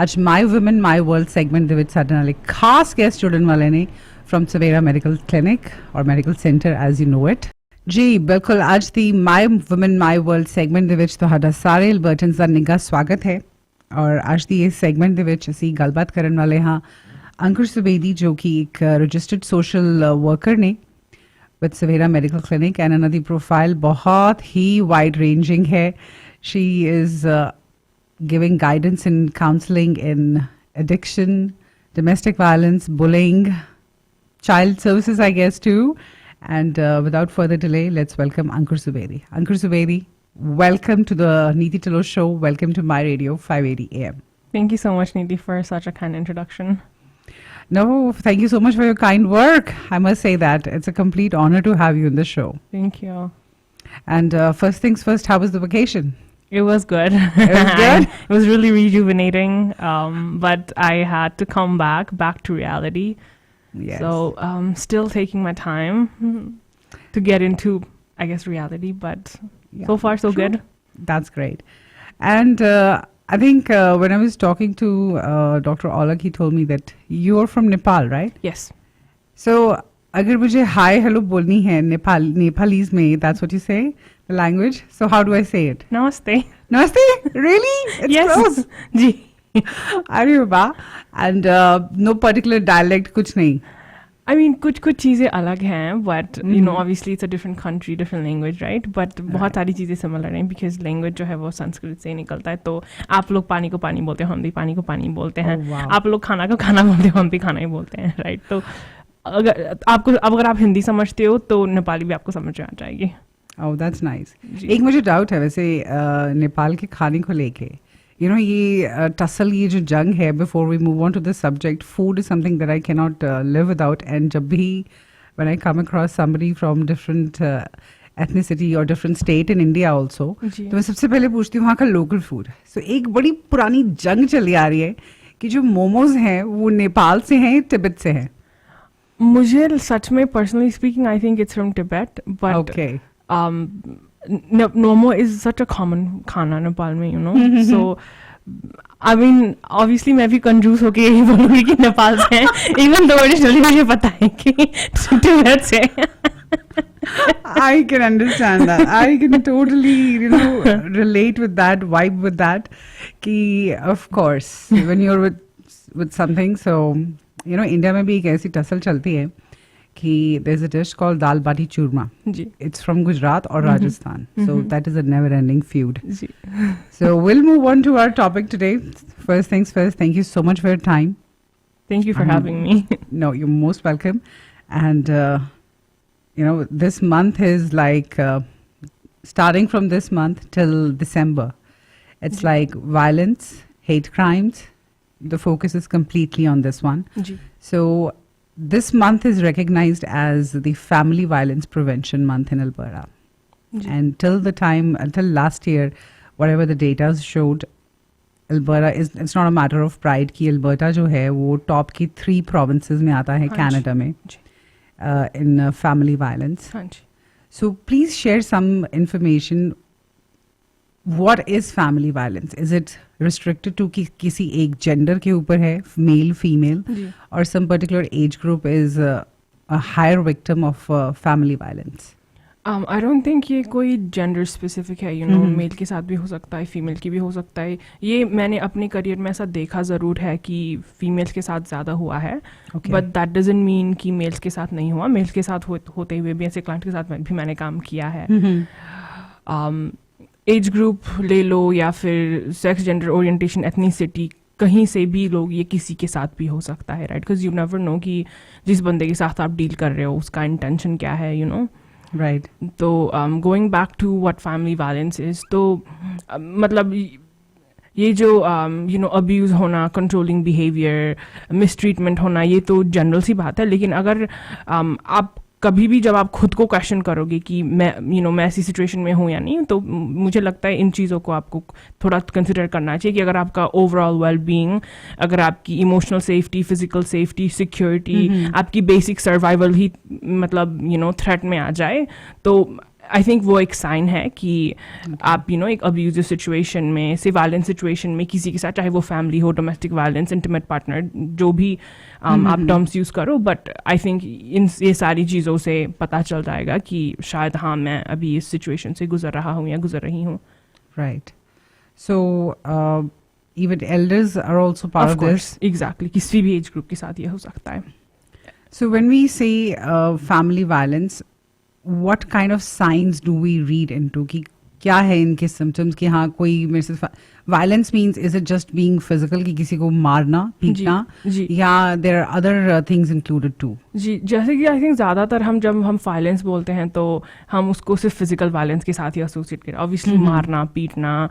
ਅੱਜ ਮਾਈ ਵੂਮਨ ਮਾਈ world segment ਦੇ ਵਿੱਚ ਸਾਡੇ ਨਾਲ ਇੱਕ ਖਾਸ ਗੈਸਟ ਜੁੜਨ ਵਾਲੇ ਨੇ ਫਰਮ ਸਵੇਰਾ ਮੈਡੀਕਲ ਕਲੀਨਿਕ ਔਰ medical centre as you know it. ਜੀ ਬਿਲਕੁਲ, ਅੱਜ ਦੀ ਮਾਈ ਵੂਮਨ ਮਾਈ ਵਰਲਡ ਸੈਗਮੈਂਟ ਦੇ ਵਿੱਚ ਤੁਹਾਡਾ ਸਾਰੇ ਅਲਬਰਟਨਸ ਦਾ ਨਿੱਘਾ ਸਵਾਗਤ ਹੈ। ਔਰ ਅੱਜ ਦੀ ਇਸ ਸੈਗਮੈਂਟ ਦੇ ਵਿੱਚ ਅਸੀਂ ਗੱਲਬਾਤ ਕਰਨ ਵਾਲੇ ਹਾਂ ਅੰਕੁਰ ਸੁਬੇਦੀ, ਜੋ ਕਿ ਇੱਕ ਰਜਿਸਟਰਡ ਸੋਸ਼ਲ ਵਰਕਰ ਨੇ with Savera medical clinic, and ਇਹਨਾਂ ਦੀ ਪ੍ਰੋਫਾਈਲ ਬਹੁਤ ਹੀ ਵਾਈਡ ਰੇਂਜਿੰਗ ਹੈ। She is giving guidance in counseling in addiction, domestic violence, bullying, child services, I guess, too. And without further delay, let's welcome Ankur Subedi. Ankur Subedi, welcome to the Neeti Tillo Show. Welcome to My Radio 580 AM. Thank you so much, Neeti, for such a kind introduction. No, thank you so much for your kind work. I must say that. It's a complete honor to have you in the show. Thank you. And first things first, how was the vacation? It was good. It was good? It was really rejuvenating, but I had to come back to reality. Yes. So still taking my time to get into, I guess, reality, but so far so good. That's great. And I think when I was talking to Dr. Olak, he told me that you're from Nepal, right? Yes. So agar mujhe hi hello bolni hai Nepalese mein, that's what you say, the language. So how do I say it? Namaste. Namaste? Really? It's Yes. close. Ji. Arey baba. And no particular dialect, kuch nahi. I mean, कुछ चीज़ें अलग हैं, but you know, obviously it's a different country, different language, right? But बहुत सारी चीज़ें similar हैं, because language जो है वो संस्कृत से निकलता है। तो आप लोग पानी को पानी बोलते हैं, हम भी पानी को पानी बोलते हैं। Oh, wow. आप लोग खाना को खाना बोलते हैं, हम भी खाना ही बोलते हैं, राइट? तो अगर आप हिंदी समझते हो तो नेपाली भी आपको समझ में आ जाएगी। Oh, that's nice. जी। एक मुझे डाउट है वैसे नेपाल के खाने को लेके, you know, ये टसल, ये जो जंग है, before we move on to the subject, food is something that I cannot live without. And जब भी when I come across somebody from different ethnicity or different state in India also, जी। तो मैं सबसे पहले पूछती हूँ वहाँ का लोकल फूड। So एक बड़ी पुरानी जंग चली आ रही है कि जो मोमोज हैं वो नेपाल से हैं, तिब्बत से हैं। मुझे सच में personally speaking I think it's from Tibet, but Okay. Momo is such a common खाना नेपाल में, you know. So I mean, obviously मैं भी कंजूस होके यही बोलूँगी कि नेपाल से हैं, even though originally मुझे पता है कि तिब्बत से हैं। I can understand that. I can totally, you know, relate with that, vibe with that. Ki, of course, when you're with something, so, you know, India में भी एक ऐसी टसल चलती है कि there's a dish called dal bati churma. Ji. It's from Gujarat or Rajasthan. So that is a never-ending feud. Ji. So we'll move on to our topic today. First things first, thank you so much for your time. Thank you for having me. No, you're most welcome. And, you know, this month is like, starting from this month till December, it's like violence, hate crimes. The focus is completely on this one. Ji. So this month is recognized as the Family Violence Prevention Month in Alberta. Ji. And until last year, whatever the data showed, Alberta it's not a matter of pride कि Alberta जो है वो top की 3 provinces में आता है हाँ Canada में जी। in family violence. हाँ जी। So please share some information. What is family violence? Is it restricted to किसी एक gender के ऊपर है, male, female, ji. or some particular age group is a higher victim of family violence? I don't think ये कोई gender specific है, you no, mail के साथ भी हो सकता है, फीमेल की भी हो सकता है। ये मैंने अपने करियर में ऐसा देखा ज़रूर है कि फीमेल्स के साथ ज़्यादा हुआ है, Okay. But that doesn't mean कि मेल्स के साथ नहीं हुआ। मेल्स के साथ होते हुए भी ऐसे क्लाइंट के साथ भी मैंने काम किया है। एज ग्रुप ले लो या फिर सेक्स, जेंडर ओरिएंटेशन, एथनिसिटी, कहीं से भी लोग, ये किसी के साथ भी हो सकता है, right? Because you never know कि जिस बंदे के साथ आप डील कर रहे हो उसका इंटेंशन क्या है, यू नो। Right. तो going back to what family violence is, तो मतलब ये जो यू नो अब्यूज़ होना, कंट्रोलिंग बिहेवियर, मिसट्रीटमेंट होना, ये तो जनरल सी बात है। लेकिन अगर आप कभी भी जब आप खुद को क्वेश्चन करोगे कि मैं ऐसी सिचुएशन में हूँ या नहीं, तो मुझे लगता है इन चीज़ों को आपको थोड़ा कंसिडर करना चाहिए कि अगर आपका ओवरऑल वेल बीइंग, अगर आपकी emotional safety, physical safety, security, आपकी बेसिक सर्वाइवल ही मतलब थ्रेट में आ जाए, तो आई थिंक वो एक साइन है कि आप एक अब्यूजिव सिचुएशन में से वायलेंस सिचुएशन में किसी के साथ, चाहे वो फैमिली हो, डोमेस्टिक वायलेंस, इंटीमेट पार्टनर, जो भी आप टर्म्स यूज़ करो, बट आई थिंक ये सारी चीज़ों से पता चल जाएगा कि शायद हाँ मैं अभी इस सिचुएशन से गुजर रहा हूँ या गुजर रही हूँ. Right. So, even elders are also part of this. Exactly. किसी भी एज ग्रुप के साथ ये हो सकता है. So, when we say family violence, what kind of signs do we read into? कि क्या है इनके symptoms कि हाँ कोई मेरे से violence means is it just being physical कि किसी को मारना, पीटना, जी. या there are other things included too? जी, जैसे कि आई थिंक ज़्यादातर जब हम वायलेंस बोलते हैं तो हम उसको सिर्फ फिजिकल वायलेंस के साथ ही एसोसिएट करें. ऑब्वियसली मारना, पीटना,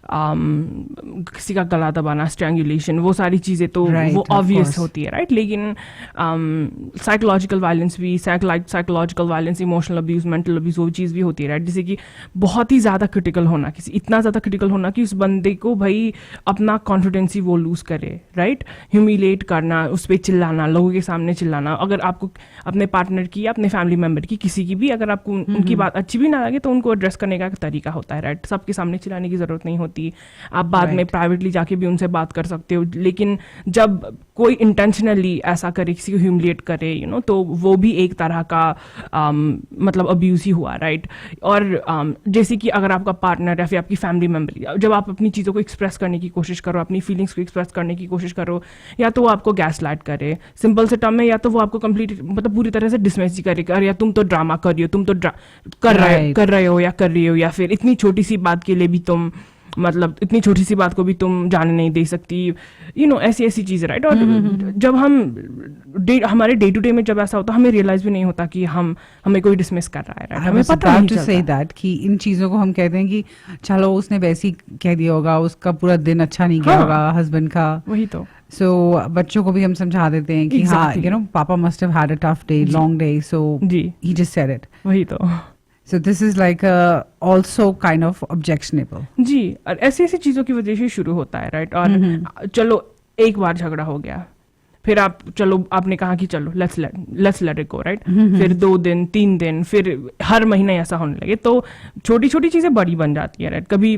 किसी का गला दबाना, स्ट्रैंगुलेशन, वो सारी चीज़ें तो वो ऑब्वियस होती है, राइट. लेकिन साइकोलॉजिकल वायलेंस भी, psychological violence, emotional abuse, mental abuse, वो चीज़ भी होती है, राइट. जैसे कि बहुत ही ज़्यादा क्रिटिकल होना, इतना ज़्यादा क्रिटिकल होना कि उस बंदे को भाई अपना कॉन्फिडेंस ही वो लूज़ करे, राइट. ह्यूमिलेट करना, उस पर चिल्लाना, लोगों के सामने चिल्लाना. अगर आपको अपने पार्टनर की या अपने फैमिली मेम्बर की, किसी की भी, अगर आपको उनकी बात अच्छी भी ना लगे तो उनको एड्रेस करने का एक तरीका होता है, राइट. सबके सामने चिल्लाने की ज़रूरत नहीं होती. आप बाद में प्राइवेटली जाके भी उनसे बात कर सकते हो. लेकिन जब कोई इंटेंशनली ऐसा करे, किसी को ह्यूमिलिएट करे, तो वो भी एक तरह का मतलब अब्यूज ही हुआ, राइट. और जैसे कि अगर आपका पार्टनर या फिर आपकी फैमिली मेम्बर, जब आप अपनी चीज़ों को एक्सप्रेस करने की कोशिश करो, अपनी फीलिंग्स को एक्सप्रेस करने की कोशिश करो, या तो वो आपको गैस लाइट करे सिंपल से टर्म में, या तो वो आपको कंप्लीट मतलब पूरी तरह से डिसमिस ही करे, या तुम तो ड्रामा कर रही हो, तुम तो कर रहे हो या कर रही हो, या फिर इतनी छोटी सी बात के लिए भी तुम, मतलब इतनी छोटी सी बात को भी तुम जाने नहीं दे सकती, ऐसी ऐसी चीज़ें, राइट. और जब हमारे डे टू डे में जब ऐसा होता है, हमें रियलाइज भी नहीं होता कि हमें कोई डिसमिस कर रहा है, राइट. हमें पता नहीं चलता. say that कि इन चीज़ों को हम कहते हैं कि चलो उसने वैसे ही कह दिया होगा, उसका पूरा दिन अच्छा नहीं गया होगा हस्बैंड का. वही तो. So बच्चों को भी हम समझा देते हैं कि हाँ पापा must have had a tough day, long day, so he just said it. वही तो. So this is like also kind of objectionable. जी, और ऐसी ऐसी चीज़ों की वजह से शुरू होता है, राइट. और चलो एक बार झगड़ा हो गया, फिर आपने कहा कि चलो let's let it go, right. फिर 2 दिन, 3 दिन, फिर हर महीने ऐसा होने लगे तो छोटी छोटी चीज़ें बड़ी बन जाती है, राइट. कभी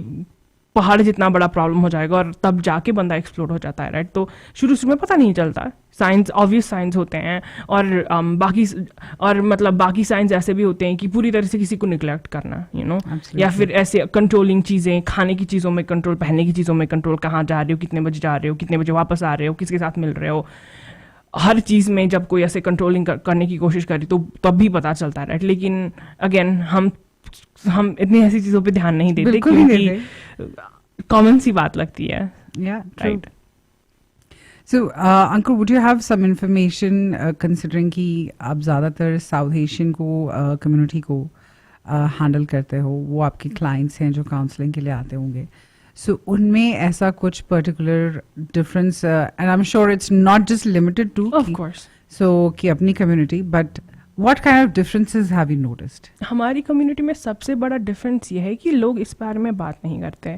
पहाड़ जितना बड़ा प्रॉब्लम हो जाएगा और तब जाके बंदा एक्सप्लोड हो जाता है, राइट. तो शुरू में पता नहीं चलता. साइंस ऑब्वियस साइंस होते हैं, और बाकी साइंस ऐसे भी होते हैं कि पूरी तरह से किसी को निग्लेक्ट करना, या फिर ऐसे कंट्रोलिंग चीज़ें, खाने की चीज़ों में कंट्रोल, पहनने की चीज़ों में कंट्रोल, कहाँ जा रहे हो, कितने बजे जा रहे हो, कितने बजे वापस आ रहे हो, किसके साथ मिल रहे हो, हर चीज़ में जब कोई ऐसे कंट्रोलिंग करने की कोशिश करे तो तब भी पता चलता है, राइट. लेकिन अगेन हम इतनी ऐसी चीज़ों पे ध्यान नहीं देते क्योंकि कॉमन सी बात लगती है, right. So, Ankur, would you have some information considering कि आप ज़्यादातर साउथ एशियन को कम्युनिटी को हैंडल करते हो, वो आपके क्लाइंट्स हैं जो काउंसलिंग के लिए आते होंगे, सो उनमें ऐसा कुछ particular difference, and I am sure it's not just limited to, of course, so कि अपनी community, but What kind of differences have you noticed? हमारी कम्युनिटी में सबसे बड़ा डिफरेंस ये है कि लोग इस बारे में बात नहीं करते.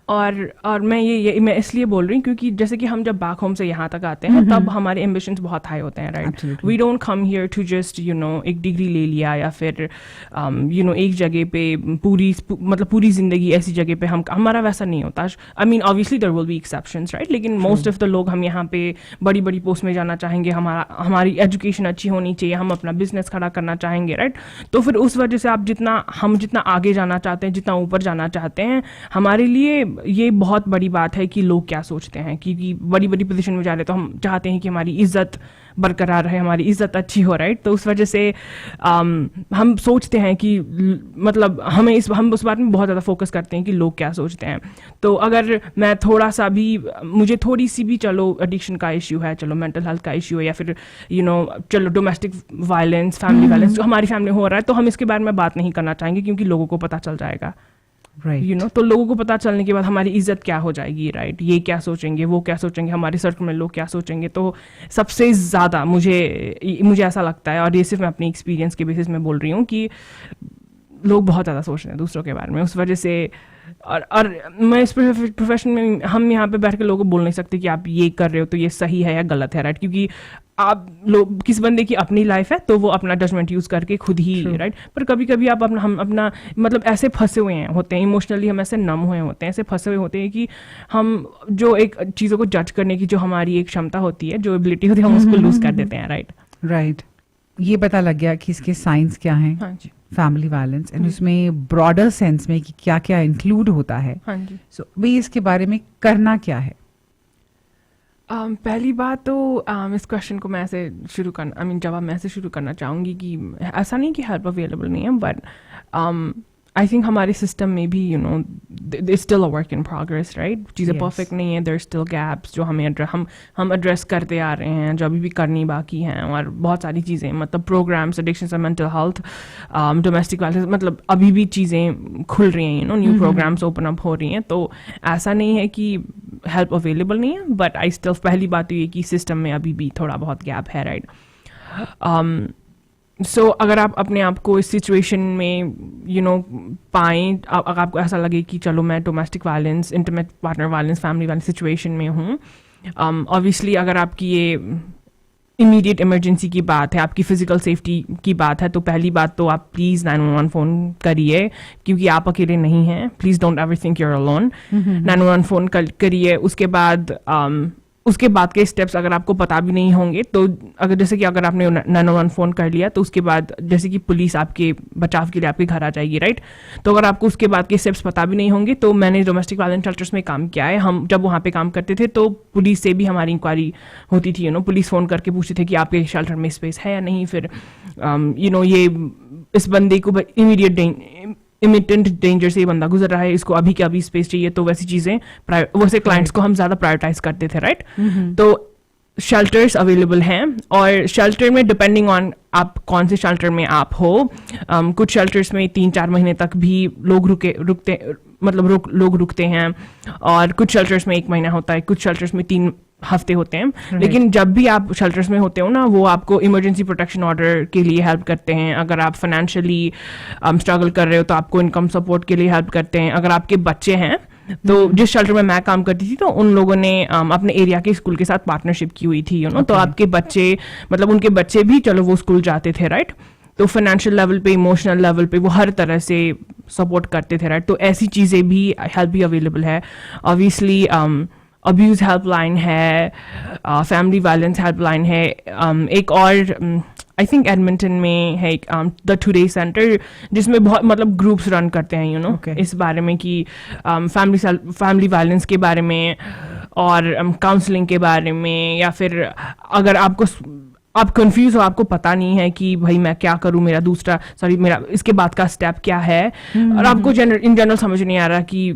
और मैं इसलिए बोल रही हूँ क्योंकि जैसे कि हम जब बैक होम से यहाँ तक आते हैं तब हमारे एम्बिशंस बहुत हाई होते हैं, right. We don't come here to just एक डिग्री ले लिया या फिर एक जगह पे पूरी जिंदगी ऐसी जगह पे हमारा वैसा नहीं होता. I mean obviously there will be exceptions, right. लेकिन मोस्ट ऑफ द लोग हम यहाँ पे बड़ी बड़ी पोस्ट में जाना चाहेंगे, हमारी एजुकेशन अच्छी होनी चाहिए, हम अपना बिजनेस खड़ा करना चाहेंगे, राइट. तो फिर उस वजह से हम जितना आगे जाना चाहते हैं, जितना ऊपर जाना चाहते हैं, हमारे लिए ये बहुत बड़ी बात है कि लोग क्या सोचते हैं. क्योंकि बड़ी बड़ी पोजीशन में जा रहे तो हम चाहते हैं कि हमारी इज्जत बरकरार रहे, हमारी इज्जत अच्छी हो, राइट. तो उस वजह से हम सोचते हैं कि हम उस बात में बहुत ज़्यादा फोकस करते हैं कि लोग क्या सोचते हैं. तो अगर मैं मुझे थोड़ी सी भी चलो एडिक्शन का इश्यू है, चलो मेंटल हेल्थ का इश्यू है, या फिर चलो डोमेस्टिक वायलेंस, फैमिली वायलेंस जो हमारी फैमिली हो रहा है, तो हम इसके बारे में बात नहीं करना चाहेंगे क्योंकि लोगों को पता चल जाएगा, राइट. तो लोगों को पता चलने के बाद हमारी इज्जत क्या हो जाएगी, राइट. ये क्या सोचेंगे, वो क्या सोचेंगे, हमारे सर्कल में लोग क्या सोचेंगे. तो सबसे ज़्यादा मुझे ऐसा लगता है, और ये सिर्फ मैं अपनी एक्सपीरियंस के बेसिस में बोल रही हूँ, कि लोग बहुत ज़्यादा सोच रहे हैं दूसरों के बारे में. उस वजह से और मैं इस प्रोफेशन में हम यहाँ पे बैठ के लोगों को बोल नहीं सकते कि आप ये कर रहे हो तो ये सही है या गलत है, राइट. क्योंकि आप लोग किस बंदे की अपनी लाइफ है तो वो अपना जजमेंट यूज करके खुद ही राइट, पर कभी कभी आप हम अपना मतलब ऐसे फंसे हुए हैं होते हैं इमोशनली, हम ऐसे नम हुए होते हैं, ऐसे फंसे हुए होते हैं कि हम जो एक चीज़ों को जज करने की जो हमारी एक क्षमता होती है, जो एबिलिटी होती है, हम उसको लूज कर देते हैं राइट। राइट, ये पता लग गया कि इसके साइंस क्या हैं, हाँ जी, फैमिली वायलेंस, एंड उसमें ब्रॉडर सेंस में कि क्या क्या इंक्लूड होता है। हाँ जी। सो भाई इसके बारे में करना क्या है? पहली बात तो इस क्वेश्चन को मैं ऐसे शुरू करना जवाब मैं ऐसे शुरू करना चाहूँगी कि ऐसा नहीं कि हेल्प अवेलेबल नहीं है, बट आई थिंक हमारे सिस्टम में भी it's still a work in progress right, चीज़ें Yes. परफेक्ट नहीं है, देयर स्टिल गैप्स जो हमें हम एड्रेस करते आ रहे हैं, जो अभी भी करनी बाकी हैं, और बहुत सारी चीज़ें मतलब प्रोग्राम्स, एडिक्शन से मेंटल हेल्थ, डोमेस्टिक वायलेंस, मतलब अभी भी चीज़ें खुल रही हैं, न्यू प्रोग्राम्स ओपन अप हो रही हैं, तो ऐसा नहीं है कि हेल्प अवेलेबल नहीं है, बट आई स्टिल पहली बात तो ये कि सिस्टम में अभी भी थोड़ा बहुत गैप है राइट। सो अगर आप अपने आप को इस सिचुएशन में पाएँ, अगर आपको ऐसा लगे कि चलो मैं domestic violence, intimate partner violence, family violence situation में हूँ, ऑब्वियसली अगर आपकी ये इमीडिएट इमरजेंसी की बात है, आपकी फिजिकल सेफ्टी की बात है, तो पहली बात तो आप प्लीज़ 911 फ़ोन करिए, क्योंकि आप अकेले नहीं हैं। Please don't ever think your alone. 911 phone करिए। उसके बाद के स्टेप्स अगर आपको पता भी नहीं होंगे तो जैसे कि अगर आपने 911 फ़ोन कर लिया तो उसके बाद जैसे कि पुलिस आपके बचाव के लिए आपके घर आ जाएगी राइट। तो अगर आपको उसके बाद के स्टेप्स पता भी नहीं होंगे, तो मैंने डोमेस्टिक वायलेंस शेल्टर्स में काम किया है। हम जब वहाँ पे काम करते थे तो पुलिस से भी हमारी इंक्वायरी होती थी, पुलिस फ़ोन करके पूछते थे कि आपके शेल्टर में स्पेस है या नहीं, फिर ये इस बंदे को इमिटेंट डेंजर से ये बंदा गुजर रहा है, इसको अभी के अभी स्पेस चाहिए, तो वैसी चीज़ें वैसे क्लाइंट्स को हम ज़्यादा प्रायोरिटाइज करते थे राइट। तो शेल्टर्स अवेलेबल हैं, और शेल्टर में डिपेंडिंग ऑन आप कौन से शेल्टर में आप हो, कुछ शेल्टर्स में 3-4 महीने तक भी लोग लोग रुकते हैं, और कुछ शेल्टर्स में 1 महीना होता है, कुछ शेल्टर्स में 3 हफ्ते होते हैं। लेकिन जब भी आप शेल्टर्स में होते हो ना, वो आपको इमरजेंसी प्रोटेक्शन ऑर्डर के लिए हेल्प करते हैं। अगर आप फाइनेंशियली स्ट्रगल कर रहे हो तो आपको इनकम सपोर्ट के लिए हेल्प करते हैं। अगर आपके बच्चे हैं, तो जिस शेल्टर में मैं काम करती थी तो उन लोगों ने अपने एरिया के स्कूल के साथ पार्टनरशिप की हुई थी तो आपके बच्चे उनके बच्चे भी चलो वो स्कूल जाते थे राइट। तो फाइनेंशियल लेवल पे, इमोशनल लेवल पे वो हर तरह से सपोर्ट करते थे राइट। तो ऐसी चीज़ें भी हेल्प भी अवेलेबल है। ऑब्वियसली अब्यूज़ हेल्पलाइन है, फैमिली वायलेंस हेल्पलाइन है, एक और आई थिंक एडमिंटन में है एक द टुडे सेंटर, जिसमें बहुत ग्रुप्स रन करते हैं इस बारे में कि फैमिली वायलेंस के बारे में और काउंसलिंग के बारे में, या फिर अगर आप कंफ्यूज हो, आपको पता नहीं है कि भाई मैं क्या करूं, मेरा इसके बाद का स्टेप क्या है, और आपको इन जनरल समझ नहीं आ रहा कि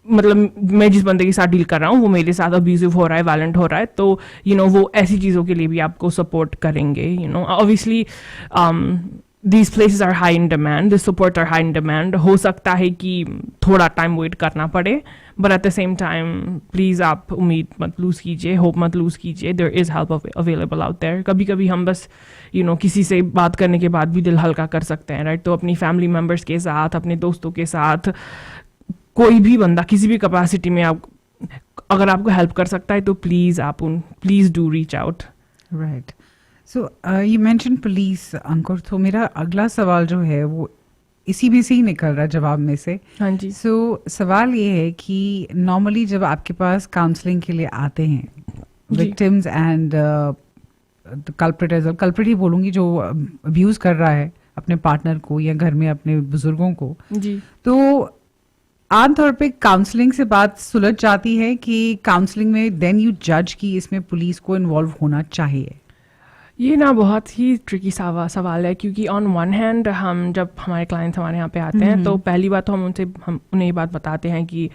मैं जिस बंदे के साथ डील कर रहा हूँ वो मेरे साथ अब्यूजिव हो रहा है, वायलेंट हो रहा है, तो वो ऐसी चीज़ों के लिए भी आपको सपोर्ट करेंगे। Obviously these places are high in demand, the support are high in demand. हो सकता है कि थोड़ा टाइम वेट करना पड़े, but at the same time please आप उम्मीद मत लूज़ कीजिए, होप मत लूज़ कीजिए, there is help available out there. कभी कभी हम बस किसी से बात करने के बाद भी दिल हल्का कर सकते हैं राइट। तो अपनी फैमिली मेम्बर्स के साथ, अपने दोस्तों के साथ, कोई भी बंदा किसी भी कैपेसिटी में अगर आपको हेल्प कर सकता है तो please do reach out right. So you mention police Ankur, तो मेरा अगला सवाल जो है वो इसी में से ही निकल रहा है जवाब में से। हाँ जी। सो सवाल ये है कि नॉर्मली जब आपके पास काउंसलिंग के लिए आते हैं विक्टिम्स एंड कल्प्रिट ही बोलूँगी, जो अब्यूज़ कर रहा है अपने पार्टनर को या घर में अपने बुजुर्गों को जी, तो आमतौर पे काउंसलिंग से बात सुलझ जाती है कि काउंसलिंग में देन यू जज कि इसमें पुलिस को इन्वॉल्व होना चाहिए? ये ना बहुत ही ट्रिकी सवाल है, क्योंकि ऑन वन हैंड जब हमारे क्लाइंट्स हमारे यहाँ पे आते हैं तो पहली बात तो हम उन्हें ये बात बताते हैं कि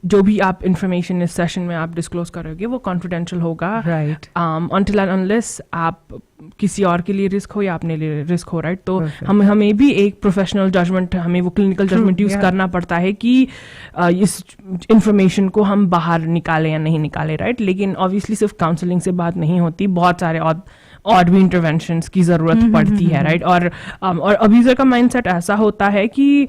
जो भी आप इंफॉर्मेशन इस सेशन में आप डिस्क्लोज करोगे वो कॉन्फिडेंशियल होगा राइट, अनटिल एंड अनलेस आप किसी और के लिए रिस्क हो या अपने लिए रिस्क हो राइट। तो हमें भी एक प्रोफेशनल जजमेंट, हमें वो क्लिनिकल जजमेंट यूज़ करना पड़ता है कि इस इंफॉर्मेशन को हम बाहर निकालें या नहीं निकालें राइट। लेकिन ऑब्वियसली सिर्फ काउंसलिंग से बात नहीं होती, बहुत सारे और भी इंटरवेंशंस की ज़रूरत पड़ती है राइट। और अब्यूज़र का माइंडसेट ऐसा होता है कि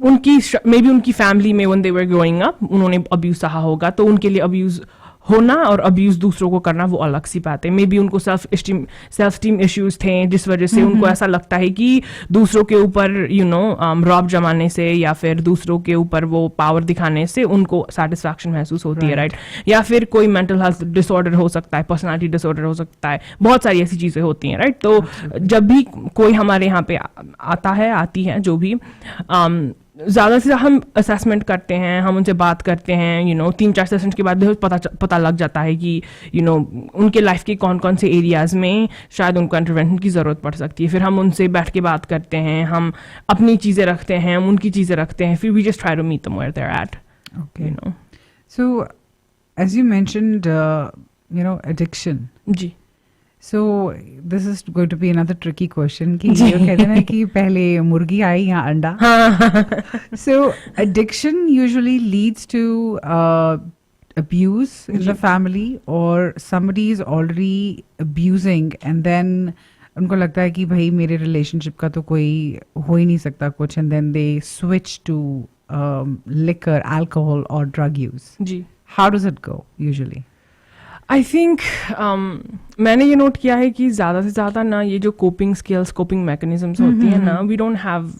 उनकी फैमिली में when they were growing up उन्होंने अब्यूज़ सहा होगा, तो उनके लिए अब्यूज़ होना और अब्यूज दूसरों को करना वो अलग सी बात है। मे बी उनको सेल्फ स्टीम इश्यूज थे जिस वजह से उनको ऐसा लगता है कि दूसरों के ऊपर रॉब जमाने से या फिर दूसरों के ऊपर वो पावर दिखाने से उनको सेटिस्फैक्शन महसूस होती है, राइट। या फिर कोई मेंटल हेल्थ डिसऑर्डर हो सकता है, पर्सनालिटी डिसऑर्डर हो सकता है, बहुत सारी ऐसी चीज़ें होती हैं, राइट। तो जब भी कोई हमारे यहाँ पे आता है, आती है, जो भी ज़्यादा से ज़्यादा हम असेसमेंट करते हैं, हम उनसे बात करते हैं, 3-4 सेशंस के बाद पता लग जाता है कि उनके लाइफ के कौन कौन से एरियाज़ में शायद उनको इंटरवेंशन की ज़रूरत पड़ सकती है। फिर हम उनसे बैठ के बात करते हैं, हम अपनी चीज़ें रखते हैं, हम उनकी चीज़ें रखते हैं, फिर we just try to meet them where they are at. Okay. So, as you mentioned, addiction. जी। So, this is going to be another tricky question कि जो कहते हैं ना कि पहले मुर्गी आई या अंडा. So, addiction usually leads to abuse in the family, or somebody is already abusing and then उनको लगता है कि भाई मेरे relationship का तो कोई हो ही नहीं सकता कुछ, and then they switch to liquor, alcohol or drug use. जी। How does it go usually? I think मैंने ये नोट किया है कि ज़्यादा से ज़्यादा ना ये जो कोपिंग स्किल्स, कोपिंग मैकेनिज्म्स होती हैं ना, we don't have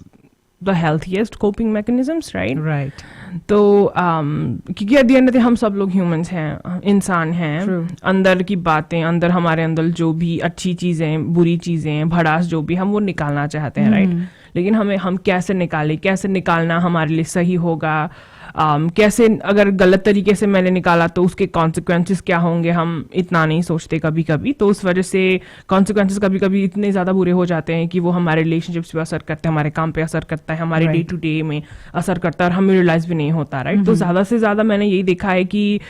the healthiest coping mechanisms, right. Right. तो क्योंकि एट द एंड हम सब लोग ह्यूमंस हैं, इंसान हैं। True. अंदर की बातें, हमारे अंदर जो भी अच्छी चीज़ें, बुरी चीज़ें, भड़ास जो भी, हम वो निकालना चाहते हैं, राइट। लेकिन हम कैसे निकालना हमारे लिए सही होगा, कैसे, अगर गलत तरीके से मैंने निकाला तो उसके कॉन्सिक्वेंसेस क्या होंगे, हम इतना नहीं सोचते कभी कभी। तो उस वजह से कॉन्सिक्वेंसेस कभी कभी इतने ज़्यादा बुरे हो जाते हैं कि वो हमारे रिलेशनशिप्स पे असर करते हैं, हमारे काम पे असर करता है, हमारे डे टू डे में असर करता है, और हमें रियलाइज़ भी नहीं होता, राइट। तो ज़्यादा से ज़्यादा मैंने यही देखा है कि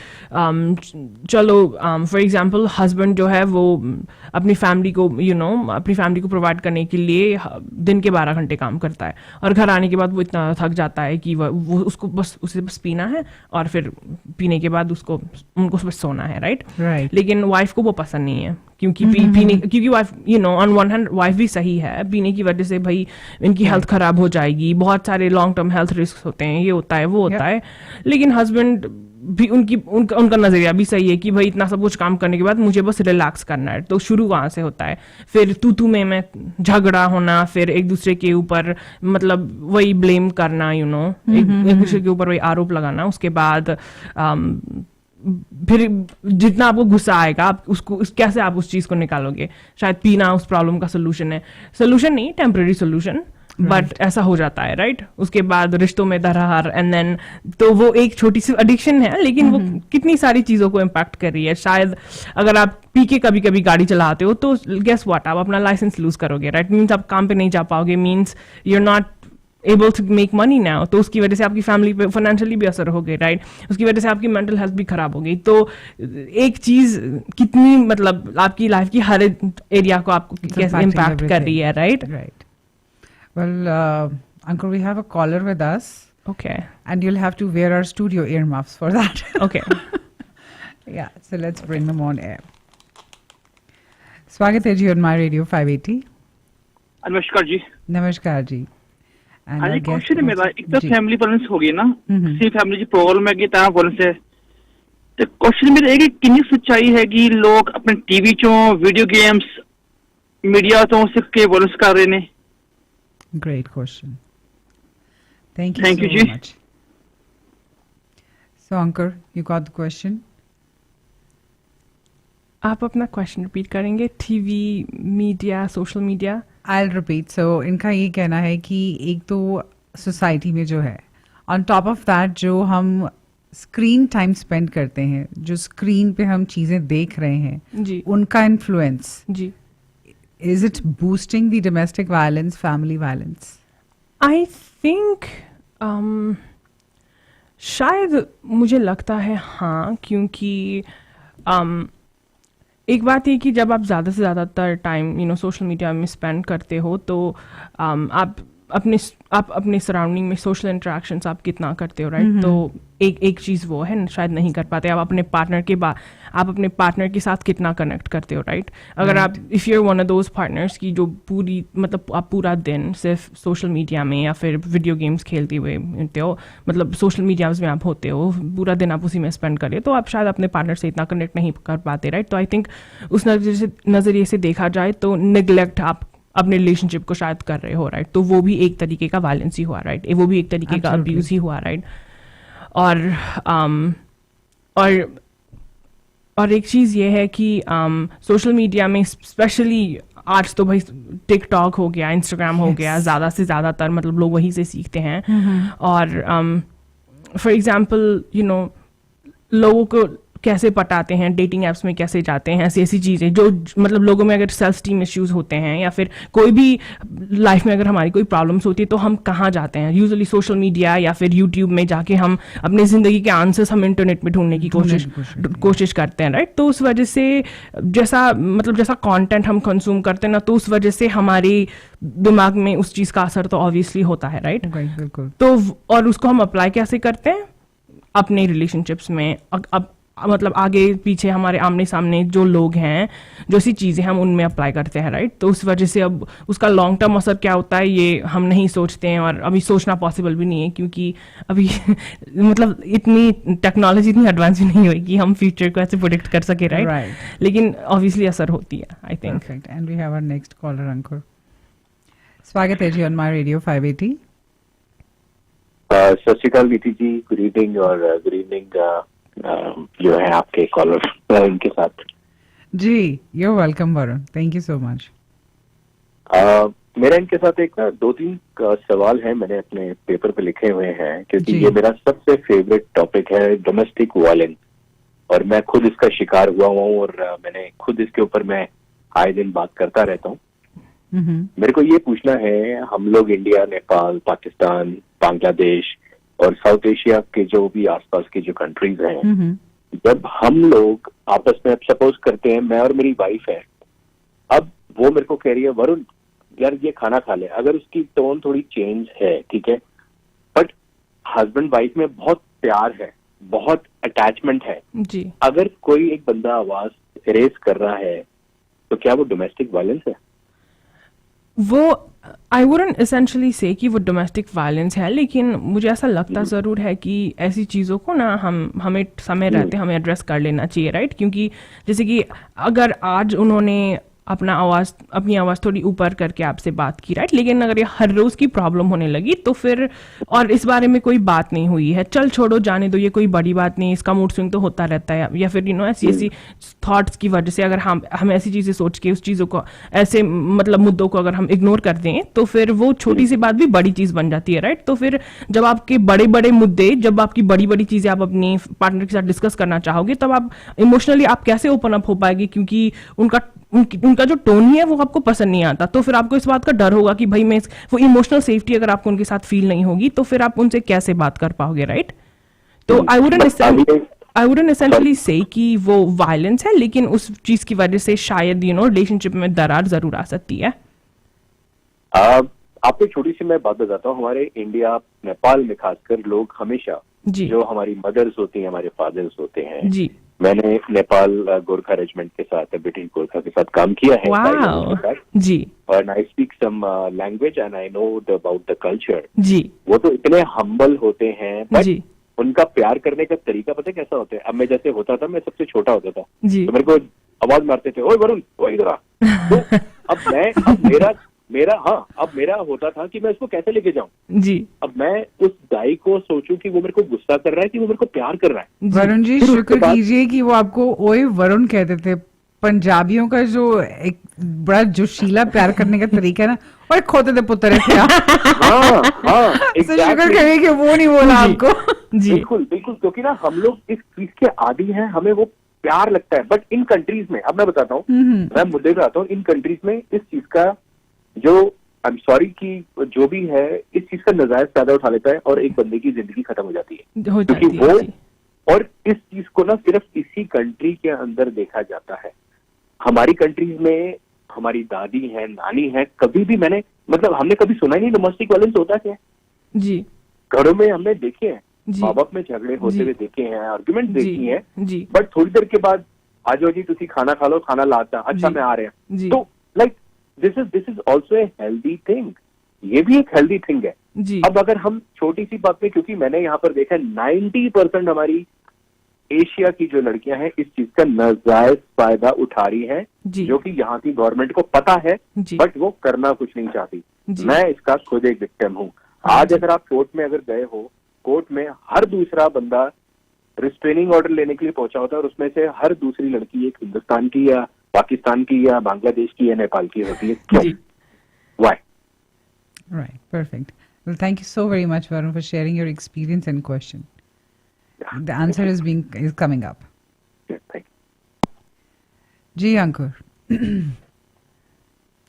चलो फॉर एग्जाम्पल हस्बैंड जो है वो अपनी फैमिली को प्रोवाइड करने के लिए दिन के 12 घंटे काम करता है, और घर आने के बाद वो इतना थक जाता है कि वो उसको उसे बस पीना है, और फिर पीने के बाद उनको बस सोना है, राइट। लेकिन वाइफ को वो पसंद नहीं है, क्योंकि wife on one hand wife भी सही है, पीने की वजह से भाई इनकी हेल्थ खराब हो जाएगी, बहुत सारे लॉन्ग टर्म हेल्थ रिस्क होते हैं, ये होता है वो होता है। लेकिन हस्बैंड भी उनका नजरिया भी सही है कि भाई इतना सब कुछ काम करने के बाद मुझे बस रिलैक्स करना है। तो शुरू वहां से होता है, फिर तू में झगड़ा होना, फिर एक दूसरे के ऊपर मतलब वही ब्लेम करना, एक दूसरे के ऊपर वही आरोप लगाना। उसके बाद फिर जितना आपको गुस्सा आएगा, आप कैसे आप उस चीज को निकालोगे। शायद पीना उस प्रॉब्लम का सोल्यूशन नहीं, टेम्पररी सोल्यूशन, बट ऐसा हो जाता है, राइट। उसके बाद रिश्तों में दरार, एंड देन तो वो एक छोटी सी एडिक्शन है, लेकिन वो कितनी सारी चीजों को इम्पैक्ट कर रही है। शायद अगर आप पी के कभी कभी गाड़ी चलाते हो तो गेस व्हाट, आप अपना लाइसेंस लूज करोगे, राइट। मीन्स आप काम पे नहीं जा पाओगे, means you are not able to make money now. तो उसकी वजह से आपकी फैमिली पे फाइनेंशियली भी असर हो गई, राइट। उसकी वजह से आपकी मेंटल हेल्थ भी खराब हो गई। तो एक चीज कितनी मतलब आपकी लाइफ की हर एरिया को आपको कैसे इम्पैक्ट कर रही है, right. Well, Uncle, we have a caller with us. Okay. And you'll have to wear our studio earmuffs for that. Okay. Yeah, so let's bring them on air. Swagat hai ji on My Radio 580. नमस्कार जी। नमस्कार जी। हाँ जी, question है मेरा, एक तो family violence हो गई ना, किसी फैमिली की प्रॉब्लम है कि ता वायलेंस है, तो क्वेश्चन मेरा है कि कितनी सच्चाई है कि लोग अपने टीवी चों, वीडियो गेम्स, मीडिया तो सीख के वायलेंस कर रहे हैं। Great question. Thank you Thank so you, much. So, Ankur, you got the question? आप अपना क्वेश्चन रिपीट करेंगे? TV, media, social media? I'll repeat. So, इनका ये कहना है कि एक तो सोसाइटी में जो है, on top of that जो हम स्क्रीन टाइम स्पेंड करते हैं, जो स्क्रीन पे हम चीज़ें देख रहे हैं, जी, उनका इन्फ्लुएंस, जी, is it boosting the domestic violence, family violence? I think शायद मुझे लगता है हाँ, क्योंकि एक बात ये कि जब आप ज़्यादा से ज़्यादातर टाइम सोशल मीडिया में स्पेंड करते हो तो आप आप अपने सराउंडिंग में सोशल इंटरेक्शंस आप कितना करते हो, राइट? तो एक चीज़ वो है, शायद नहीं कर पाते आप अपने पार्टनर के साथ कितना कनेक्ट करते हो, राइट? अगर आप if you are one of those partners की जो पूरी मतलब आप पूरा दिन सिर्फ सोशल मीडिया में या फिर वीडियो गेम्स खेलते हुए होते हो, मतलब सोशल मीडियाज में आप होते हो, पूरा दिन आप उसी में स्पेंड करें, तो आप शायद अपने पार्टनर से इतना कनेक्ट नहीं कर पाते, राइट? तो आई थिंक उस नज़रिए से देखा जाए तो निगलेक्ट आप अपने रिलेशनशिप को शायद कर रहे हो, राइट? तो वो भी एक तरीके का वायलेंस ही हुआ, राइट? वो भी एक तरीके का अब्यूज ही हुआ, राइट? और एक चीज़ ये है कि सोशल मीडिया में स्पेशली आज तो भाई टिकटॉक हो गया, इंस्टाग्राम हो गया, ज़्यादा से ज़्यादातर मतलब लोग वहीं से सीखते हैं। और फॉर एग्जांपल लोगों को कैसे पटाते हैं, डेटिंग एप्स में कैसे जाते हैं, ऐसी चीज़ें जो मतलब लोगों में अगर सेल्फ स्टीम इश्यूज होते हैं या फिर कोई भी लाइफ में अगर हमारी कोई प्रॉब्लम्स होती है तो हम कहाँ जाते हैं? यूजुअली सोशल मीडिया या फिर यूट्यूब में जाके हम अपनी ज़िंदगी के आंसर्स हम इंटरनेट में ढूंढने की कोशिश करते हैं, राइट? तो उस वजह से जैसा कंटेंट हम कंज्यूम करते हैं ना, तो उस वजह से हमारे दिमाग में उस चीज़ का असर तो ऑब्वियसली होता है, राइट? बिल्कुल। तो और उसको हम अप्लाई कैसे करते हैं अपने रिलेशनशिप्स में? अब मतलब आगे पीछे हमारे आमने सामने जो लोग हैं, जो सी चीज़ें हम उनमें अप्लाई करते हैं, राइट? तो उस वजह से अब उसका लॉन्ग टर्म असर क्या होता है ये हम नहीं सोचते हैं, और अभी सोचना पॉसिबल भी नहीं है क्योंकि अभी मतलब इतनी टेक्नोलॉजी इतनी एडवांस भी नहीं हुई कि हम फ्यूचर को ऐसे प्रोडिक्ट कर सके, राइट? लेकिन ऑब्वियसली असर होती है, I think. Perfect. And we have our next caller, Ankur. स्वागत है जी ऑन माय रेडियो 580। सत श्री अकाल नीति जी, गुड इवनिंग। और गुड इवनिंग जो है आपके कॉलर इनके साथ। जी, you are welcome Varun, thank you so much. मेरा इनके साथ एक ना 2-3 सवाल है, मैंने अपने पेपर पे लिखे हुए हैं क्योंकि ये मेरा सबसे फेवरेट टॉपिक है, डोमेस्टिक वायलेंस। और मैं खुद इसका शिकार हुआ हूँ और मैंने खुद इसके ऊपर मैं आए दिन बात करता रहता हूँ। मेरे को ये पूछना है, हम लोग इंडिया, नेपाल, पाकिस्तान, बांग्लादेश और साउथ एशिया के जो भी आसपास की जो कंट्रीज हैं, जब हम लोग आपस में सपोज करते हैं, मैं और मेरी वाइफ है, अब वो मेरे को कह रही है वरुण यार ये खाना खा ले, अगर उसकी टोन थोड़ी चेंज है, ठीक है, बट हस्बैंड वाइफ में बहुत प्यार है, बहुत अटैचमेंट है जी। अगर कोई एक बंदा आवाज रेज कर रहा है तो क्या वो डोमेस्टिक वायलेंस है? वो आई वुडंट एसेंशियली से कि वो डोमेस्टिक वायलेंस है, लेकिन मुझे ऐसा लगता ज़रूर है कि ऐसी चीज़ों को ना हमें समय रहते हमें एड्रेस कर लेना चाहिए, राइट? क्योंकि जैसे कि अगर आज उन्होंने अपनी आवाज़ थोड़ी ऊपर करके आपसे बात की, राइट? लेकिन अगर ये हर रोज़ की प्रॉब्लम होने लगी तो फिर, और इस बारे में कोई बात नहीं हुई है, चल छोड़ो जाने दो, ये कोई बड़ी बात नहीं, इसका मूड स्विंग तो होता रहता है, या फिर ऐसी थॉट्स की वजह से अगर हम ऐसी चीज़ें सोच के उस चीज़ों को ऐसे मतलब मुद्दों को अगर हम इग्नोर कर दें तो फिर वो छोटी सी बात भी बड़ी चीज़ बन जाती है, राइट? तो फिर जब आपके बड़े बड़े मुद्दे, जब आपकी बड़ी बड़ी चीज़ें आप अपनी पार्टनर के साथ डिस्कस करना चाहोगे, तब आप इमोशनली आप कैसे ओपन अप हो पाएगी? क्योंकि उनका जो टोन ही है वो आपको पसंद नहीं आता, तो फिर आपको इस बात का डर होगा कि भाई मैं वो इमोशनल सेफ्टी अगर आपको उनके साथ फील नहीं होगी तो फिर आप उनसे कैसे बात कर पाओगे, राइट? तो आई वुडंट एसेंशियली से कि वो वायलेंस है, लेकिन उस चीज की वजह से शायद रिलेशनशिप में दरार जरूर आ सकती है। आपको छोटी सी मैं बात बताता हूँ, हमारे इंडिया, नेपाल में खासकर लोग हमेशा जो हमारी मदर्स होती हैं, हमारे फादर्स होते हैं जी, मैंने नेपाल गोरखा रेजिमेंट के साथ, ब्रिटिश गोरखा के साथ काम किया है जी, और I speak some language and I know about the culture जी। वो तो इतने हम्बल होते हैं, बट उनका प्यार करने का तरीका पता है कैसा होता है? अब मैं जैसे होता था, मैं सबसे छोटा होता था तो मेरे को आवाज मारते थे, ओए वरुण, ओए इधर आ। तो अब मेरा होता था कि मैं इसको कैसे लेके जाऊं जी। अब मैं उस गाय को सोचूं कि वो मेरे को गुस्सा कर रहा है कि वो मेरे को प्यार कर रहा है। वरुण जी, शुक्र कीजिए कि वो आपको ओए वरुण कहते थे। पंजाबियों का जो एक बड़ा जोशीला प्यार करने का तरीका है ना, और खोते थे पुत्र थे आप। शुक्र करिए कि वो नहीं बोला आपको जी। बिल्कुल बिल्कुल, क्योंकि ना हम लोग इस चीज के आदी हैं, हमें वो प्यार लगता है। बट इन कंट्रीज में, अब मैं बताता हूँ, मैं मुद्दे पे आता हूँ, इन कंट्रीज में इस चीज का जो आई एम सॉरी कि जो भी है इस चीज का नजायज फायदा उठा लेता है और एक बंदे की जिंदगी खत्म हो जाती है, क्योंकि वो, और इस चीज को ना सिर्फ इसी कंट्री के अंदर देखा जाता है। हमारी कंट्रीज में हमारी दादी है, नानी है, कभी भी मैंने मतलब हमने कभी सुना ही नहीं डोमेस्टिक वायलेंस होता क्या है। जी घरों में हमने देखे हैं, जी माँ बाप में झगड़े होते हुए देखे हैं, आर्ग्यूमेंट देखी है, जी बट थोड़ी देर के बाद आ जाओ जी तुसी खाना खा लो, खाना लाता, अच्छा मैं आ रहा। जी तो like this is also a healthy thing, ये भी एक हेल्दी थिंग है। जी अब अगर हम छोटी सी बात में, क्योंकि मैंने यहाँ पर देखा 90% हमारी एशिया की जो लड़कियां हैं इस चीज का नाजायज फायदा उठा रही हैं, जी जो कि यहाँ की गवर्नमेंट को पता है, जी बट वो करना कुछ नहीं चाहती। जी मैं इसका खुद एक विक्टिम हूँ। आज अगर आप कोर्ट में अगर गए हो, कोर्ट में हर दूसरा बंदा रिस्ट्रेनिंग ऑर्डर लेने के लिए पहुंचा होता है और उसमें से हर दूसरी लड़की एक हिंदुस्तान की या पाकिस्तान की या बांग्लादेश की या नेपाल की होती है। क्यों? Why? Right, perfect. Well, thank you so very much, Varun, for sharing your experience and question. The answer is coming up. Yeah, thank you. जी अंकुर,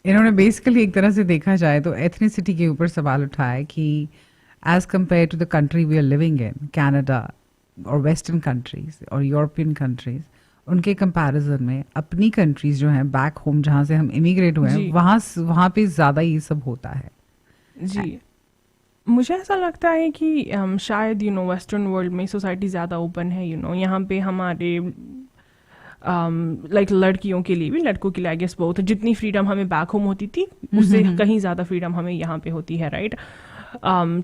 इन्होंने बेसिकली एक तरह से देखा जाए तो एथनिसिटी के ऊपर सवाल उठाया कि as compared to the country we are living in, Canada और वेस्टर्न कंट्रीज और यूरोपियन कंट्रीज, उनके कंपैरिजन में अपनी कंट्रीज जो हैं बैक होम जहाँ से हम इमिग्रेट हुए हैं वहाँ पे ज़्यादा ये सब होता है। जी मुझे ऐसा लगता है कि शायद वेस्टर्न वर्ल्ड में सोसाइटी ज़्यादा ओपन है। यहाँ पे हमारे लाइक लड़कियों के लिए भी लड़कों के लिए आई गेस बहुत, जितनी फ्रीडम हमें बैक होम होती थी उससे कहीं ज़्यादा फ्रीडम हमें यहाँ पे होती है, राइट।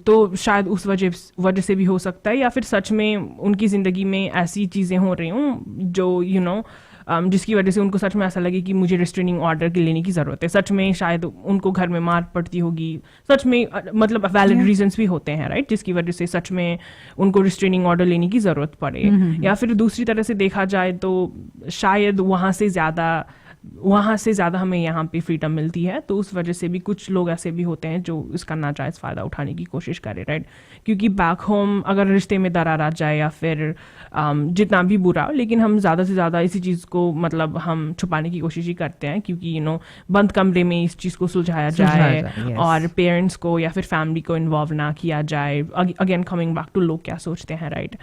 तो शायद उस वजह से भी हो सकता है, या फिर सच में उनकी ज़िंदगी में ऐसी चीज़ें हो रही हों जो जिसकी वजह से उनको सच में ऐसा लगे कि मुझे रिस्ट्रेनिंग ऑर्डर लेने की ज़रूरत है। सच में शायद उनको घर में मार पड़ती होगी, सच में मतलब वैलिड रीजंस भी होते हैं, राइट, जिसकी वजह से सच में उनको रिस्ट्रेनिंग ऑर्डर लेने की ज़रूरत पड़े। या फिर दूसरी तरह से देखा जाए तो शायद वहाँ से ज़्यादा हमें यहाँ पे फ्रीडम मिलती है, तो उस वजह से भी कुछ लोग ऐसे भी होते हैं जो इसका नाजायज़ फ़ायदा उठाने की कोशिश करें, राइट। क्योंकि बैक होम अगर रिश्ते में दरार आ जाए या फिर जितना भी बुरा हो, लेकिन हम ज़्यादा से ज़्यादा इसी चीज़ को मतलब हम छुपाने की कोशिश ही करते हैं, क्योंकि बंद कमरे में इस चीज़ को सुलझाया जाए और पेरेंट्स को या फिर फैमिली को इन्वॉल्व ना किया जाए। अगेन कमिंग बैक टू लोग क्या सोचते हैं, राइट।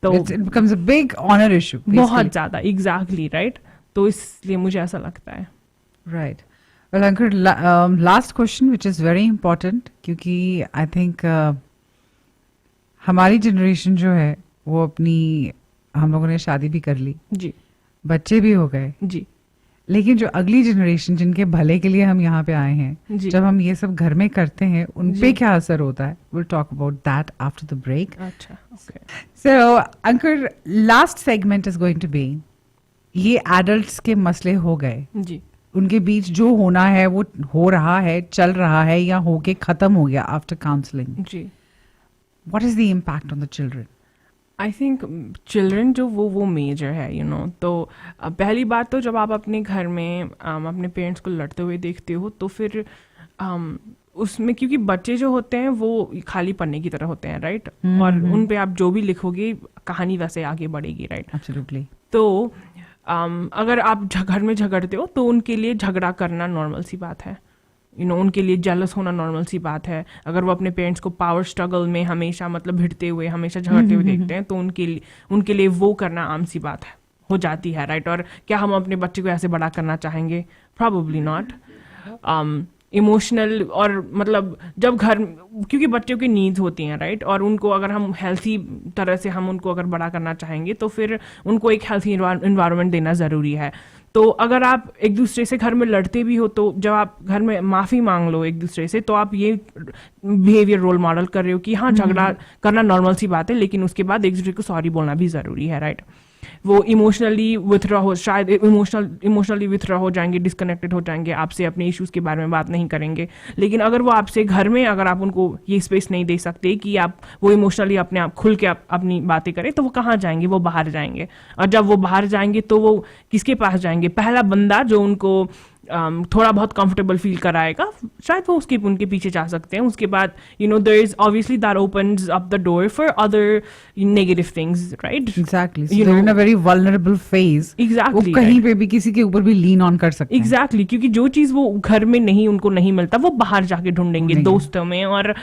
तो it becomes a big honour issue, बहुत ज़्यादा, एग्जैक्टली, राइट। तो इसलिए मुझे ऐसा लगता है। Right. Well Ankur, last question which is very important, क्योंकि आई थिंक हमारी जनरेशन जो है वो हम लोगों ने शादी भी कर ली जी, बच्चे भी हो गए जी, लेकिन जो अगली जनरेशन जिनके भले के लिए हम यहाँ पे आए हैं, जब हम ये सब घर में करते हैं उन पे क्या असर होता है, will talk about that after the break. अच्छा, okay. So Ankur, last segment is going to be, ये एडल्ट्स के मसले हो गए जी, उनके बीच जो होना है वो हो रहा है, चल रहा है या होके खत्म हो गया आफ्टर काउंसलिंग जी। What is the impact on the children? I think children जो वो मेजर है, तो पहली बात तो जब आप अपने घर में अपने पेरेंट्स को लड़ते हुए देखते हो तो फिर उसमें, क्योंकि बच्चे जो होते हैं वो खाली पन्ने की तरह होते हैं, राइट, और उन पे आप जो भी लिखोगे कहानी वैसे आगे बढ़ेगी, राइट। एब्सोल्युटली। तो अगर आप घर में झगड़ते हो तो उनके लिए झगड़ा करना नॉर्मल सी बात है, उनके लिए जेलस होना नॉर्मल सी बात है। अगर वो अपने पेरेंट्स को पावर स्ट्रगल में हमेशा मतलब भिड़ते हुए, हमेशा झगड़ते हुए देखते हैं तो उनके लिए वो करना आम सी बात है, हो जाती है, राइट। और क्या हम अपने बच्चे को ऐसे बड़ा करना चाहेंगे? Probably not. इमोशनल और मतलब जब घर, क्योंकि बच्चों की नीड्स होती हैं, राइट, और उनको अगर हम हेल्थी तरह से हम उनको अगर बड़ा करना चाहेंगे तो फिर उनको एक हेल्थी इन्वायरमेंट देना ज़रूरी है। तो अगर आप एक दूसरे से घर में लड़ते भी हो तो जब आप घर में माफ़ी मांग लो एक दूसरे से, तो आप ये बिहेवियर रोल मॉडल कर रहे हो कि हाँ, झगड़ा करना नॉर्मल सी बात है, लेकिन उसके बाद एक दूसरे को सॉरी बोलना भी ज़रूरी है, राइट। वो इमोशनली विथड्रॉ हो, शायद इमोशनली विथड्रॉ हो जाएंगे, डिस्कनेक्टेड हो जाएंगे, आपसे अपने इश्यूज़ के बारे में बात नहीं करेंगे। लेकिन अगर वो आपसे घर में, अगर आप उनको ये स्पेस नहीं दे सकते कि आप वो इमोशनली अपने आप खुल के अपनी बातें करें, तो वो कहाँ जाएंगे? वो बाहर जाएंगे। और जब वो बाहर जाएंगे तो वो किसके पास जाएंगे? पहला बंदा जो उनको थोड़ा बहुत कंफर्टेबल फील कराएगा, शायद वो उनके पीछे जा सकते हैं। उसके बाद there is obviously that opens up the door for other negative things, right. Exactly, so they are in a very vulnerable phase. Exactly, वो कहीं पे भी किसी के ऊपर भी लीन ऑन कर सकते हैं। एग्जैक्टली, क्योंकि जो चीज़ वो घर में नहीं, उनको नहीं मिलता, वो बाहर जाके ढूंढेंगे दोस्तों में। और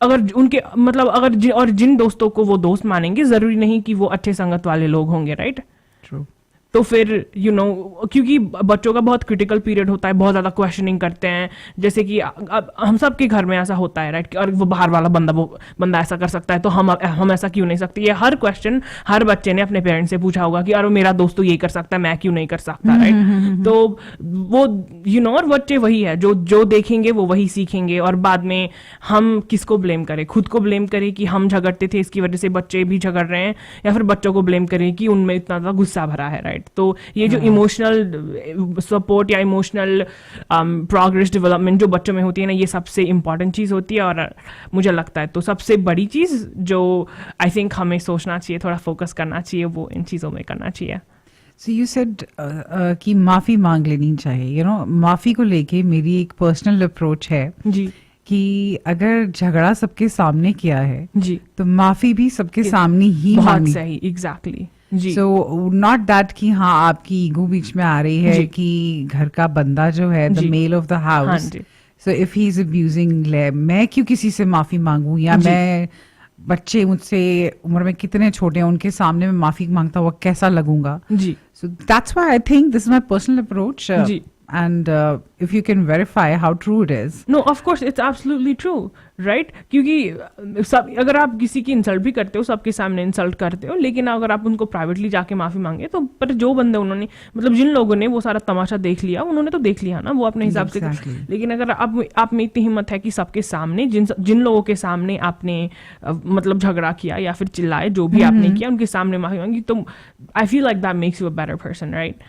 अगर उनके मतलब और जिन दोस्तों को वो दोस्त मानेंगे, जरूरी नहीं कि वो अच्छे संगत वाले लोग होंगे, राइट। ट्रू। तो फिर क्योंकि बच्चों का बहुत क्रिटिकल पीरियड होता है, बहुत ज़्यादा क्वेश्चनिंग करते हैं, जैसे कि अब हम सब के घर में ऐसा होता है राइट, और वो बाहर वाला बंदा ऐसा कर सकता है तो हम ऐसा क्यों नहीं सकते। ये हर क्वेश्चन हर बच्चे ने अपने पेरेंट्स से पूछा होगा कि अरे मेरा दोस्त तो ये कर सकता है, मैं क्यों नहीं कर सकता, राइट। तो वो और बच्चे वही है, जो देखेंगे वो वही सीखेंगे, और बाद में हम किसको ब्लेम करें, खुद को ब्लेम करें कि हम झगड़ते थे इसकी वजह से बच्चे भी झगड़ रहे हैं, या फिर बच्चों को ब्लेम करें कि उनमें इतना ज़्यादा गुस्सा भरा है, राइट। तो ये जो इमोशनल सपोर्ट या इमोशनल प्रोग्रेस डेवलपमेंट जो बच्चों में होती है ना, ये सबसे इंपॉर्टेंट चीज़ होती है। और मुझे लगता है तो सबसे बड़ी चीज़ जो आई थिंक हमें सोचना चाहिए, थोड़ा फोकस करना चाहिए, वो इन चीज़ों में करना चाहिए। So you said कि माफ़ी मांग लेनी चाहिए, माफ़ी को लेके मेरी एक पर्सनल अप्रोच है जी कि अगर झगड़ा सबके सामने किया है जी, तो माफ़ी भी सबके सामने ही बहुत मांगनी। सही, एग्जैक्टली जी। सो नॉट दैट कि हाँ आपकी ईगो बीच में आ रही है जी। कि घर का बंदा जो है द जी। मेल ऑफ द हाँ हाउस, जी, so if he is abusing, मैं क्यों किसी से माफ़ी मांगूं, या जी। मैं बच्चे मुझसे उम्र में कितने छोटे हैं उनके सामने मैं माफ़ी मांगता हुआ कैसा लगूंगा। जी So that's why I think this is my personal approach. जी। And if you can verify how true it is. No of course it's absolutely true, right. क्योंकि सब अगर आप किसी की इंसल्ट भी करते हो, सबके सामने इंसल्ट करते हो, लेकिन अगर आप उनको प्राइवेटली जाके माफी मांगे तो पर जो बंदे उन्होंने मतलब जिन लोगों ने वो सारा तमाशा देख लिया, उन्होंने तो देख लिया ना, वो अपने हिसाब Exactly. से। लेकिन अगर आप में इतनी हिम्मत है कि सबके सामने जिन लोगों के सामने आपने मतलब झगड़ा किया या फिर चिल्लाए, जो भी आपने किया उनके सामने माफी मांगी, तो I feel like that makes you a better person, right.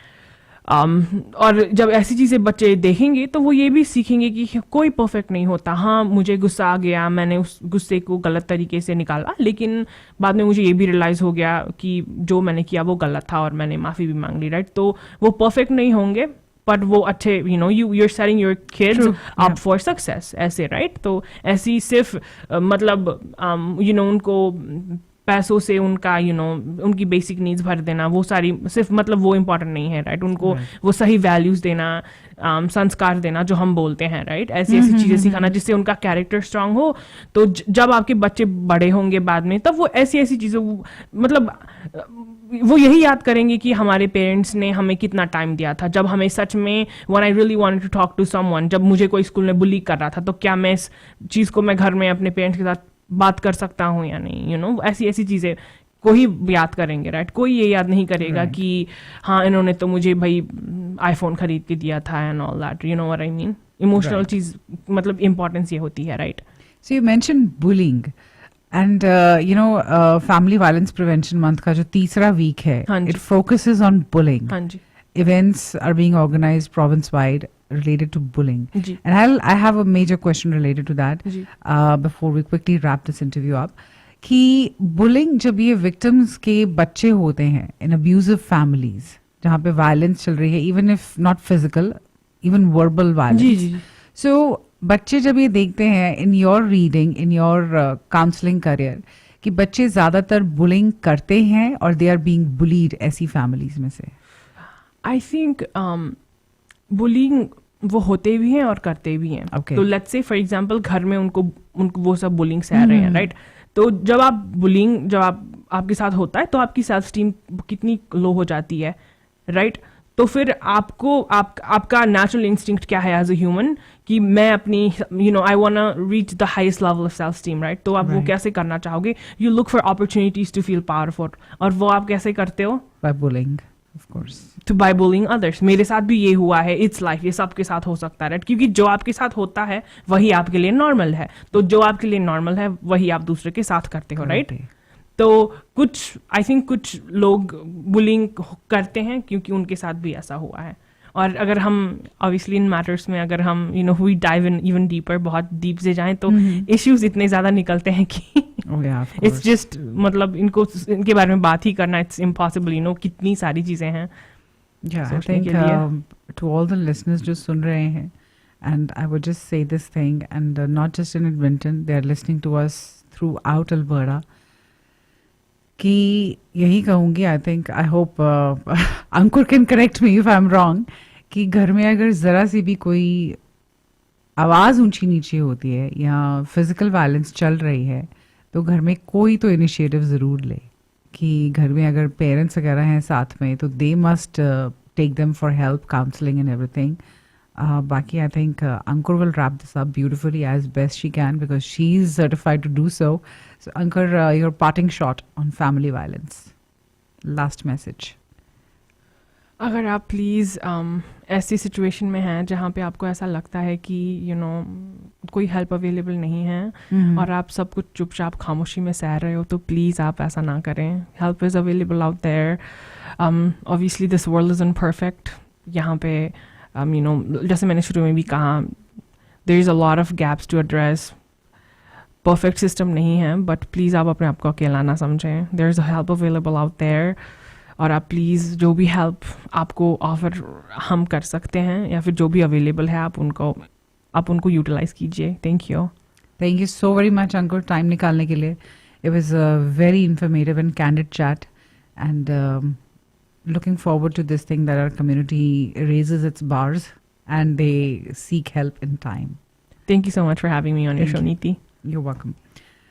और जब ऐसी चीज़ें बच्चे देखेंगे तो वो ये भी सीखेंगे कि कोई परफेक्ट नहीं होता। हाँ, मुझे गुस्सा आ गया, मैंने उस गुस्से को गलत तरीके से निकाला, लेकिन बाद में मुझे ये भी रियलाइज़ हो गया कि जो मैंने किया वो गलत था और मैंने माफ़ी भी मांग ली, राइट। तो वो परफेक्ट नहीं होंगे, बट वो अच्छे you're setting your kids True, up yeah. for success, ऐसे, राइट। तो ऐसी सिर्फ मतलब उनको पैसों से उनका उनकी बेसिक नीड्स भर देना, वो सारी सिर्फ मतलब वो इम्पोर्टेंट नहीं है, राइट। उनको वो सही वैल्यूज देना, संस्कार देना जो हम बोलते हैं, राइट। ऐसी ऐसी चीज़ें सिखाना जिससे उनका कैरेक्टर स्ट्रांग हो। तो जब आपके बच्चे बड़े होंगे बाद में, तब वो ऐसी ऐसी चीज़ें मतलब वो यही याद करेंगे कि हमारे पेरेंट्स ने हमें कितना टाइम दिया था, जब हमें सच में when I really wanted to talk to someone, जब मुझे कोई स्कूल में बुली कर रहा था, तो क्या मैं इस चीज़ को मैं घर में अपने पेरेंट्स के साथ बात कर सकता हूँ या नहीं, ऐसी ऐसी चीज़ें को ही याद करेंगे, राइट। कोई ये याद नहीं करेगा कि हाँ इन्होंने तो मुझे भाई आईफोन खरीद के दिया था and all that, what I mean. Emotional चीज़ मतलब इम्पोर्टेंस ये होती है, right. So you mentioned bullying. And Family Violence Prevention Month का जो तीसरा वीक है, हाँ जी। it focuses on bullying. हाँ जी Events are being organized province-wide related to bullying. Ji And I have a major question related to that ji before we quickly wrap this interview up. कि bullying जब ये victims के बच्चे होते हैं in abusive families, जहाँ पे violence चल रही है, even if not physical, even verbal violence. Ji ji So बच्चे जब ये देखते हैं in your reading, in your counseling career, कि बच्चे ज़्यादातर bullying करते हैं और they are being bullied ऐसी families में से। आई थिंक बुलिंग वो होते भी हैं और करते भी हैं। Okay. तो लेट्स से फॉर एग्जांपल घर में उनको वो सब बुलिंग सह रहे हैं, राइट। तो जब आपके साथ होता है तो आपकी सेल्फ स्टीम कितनी लो हो जाती है, राइट। तो फिर आपका नेचुरल इंस्टिंक्ट क्या है एज अ ह्यूमन कि मैं अपनी I want to reach the highest level of self esteem, right. तो आप वो Right. कैसे करना चाहोगे? You look for opportunities to feel powerful, और वो आप कैसे करते हो? By bullying, of course. To by bullying others. मेरे साथ भी ये हुआ है, इट्स लाइफ, ये सबके साथ हो सकता है, राइट। क्योंकि जो आपके साथ होता है वही आपके लिए नॉर्मल है, तो जो आपके लिए नॉर्मल है वही आप दूसरे के साथ करते हो, राइट। तो आई थिंक कुछ लोग बुलिंग करते हैं क्योंकि उनके साथ भी ऐसा हुआ है। और अगर हम ऑब्वियसली इन मैटर्स में अगर हम we dive in even deeper, बहुत डीप से जाएं, तो इश्यूज इतने ज़्यादा निकलते हैं कि Oh yeah, of course. It's just मतलब इनके बारे में बात ही करना इट्स इम्पॉसिबल, कितनी सारी चीज़ें हैं। Yeah, I सोचने think के लिए। to all the listeners जो सुन रहे हैं, and I would just say this thing, and not just in Edmonton, they are listening to us throughout Alberta, कि यही कहूँगी, I think, I hope Ankur can correct me if I'm wrong, कि घर में अगर ज़रा सी भी कोई आवाज़ ऊंची नीचे होती है या फिजिकल वायलेंस चल रही है, तो घर में कोई तो इनिशिएटिव ज़रूर ले, कि घर में अगर पेरेंट्स वगैरह हैं साथ में तो they must take them for help, counselling and everything. Baki, I think Ankur will wrap this up beautifully as best she can because she is certified to do so. So, Ankur, your parting shot on family violence. Last message. अगर आप please ऐसी situation में हैं जहाँ पे आपको ऐसा लगता है कि कोई हेल्प अवेलेबल नहीं है और आप सब कुछ चुपचाप खामोशी में सह रहे हो, तो प्लीज़ आप ऐसा ना करें. Help is available out there. Obviously this world is imperfect. यहाँ पे जैसे मैंने शुरू में भी कहा, there is a lot of gaps to address. Perfect system नहीं है, बट प्लीज़ आप अपने आप को अकेला ना समझें. There is a help available out there. और आप प्लीज़ जो भी हेल्प आपको ऑफ़र हम कर सकते हैं या फिर जो भी अवेलेबल है आप उनको यूटिलाइज़ कीजिए. Thank you so very much Ankur, time निकालने के लिए. It was a very informative and candid chat and looking forward to this thing that our community raises its bars and they seek help in time. Thank you so much for having me on your show, Neeti. You're welcome.